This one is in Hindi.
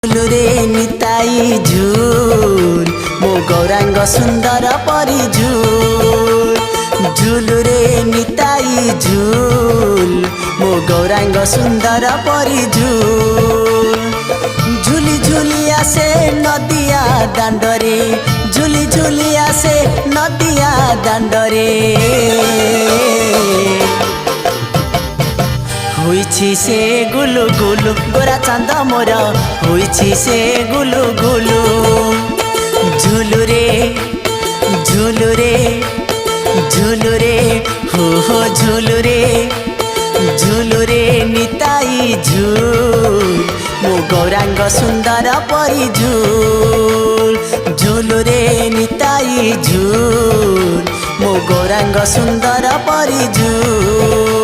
झुलुरे निताई झुल मो गौरांग सुंदर परी झुल झुलुरे निताई झुल मो गौरांग सुंदर परी झुल झुली झुली आसे नदिया दांडरे झुली झुली आसे नदिया दांडरे होइछि से गुलु गुलु गोरा चांद मोर होइछि से गुलु गुलु झुलुरे झुलुरे झुलुरे हो झुलुरे झुलुरे निताई झुल मो गौरांग सुंदर परी झुल झुलुरे निताई झुल मो गौरांग सुंदर परी झुल।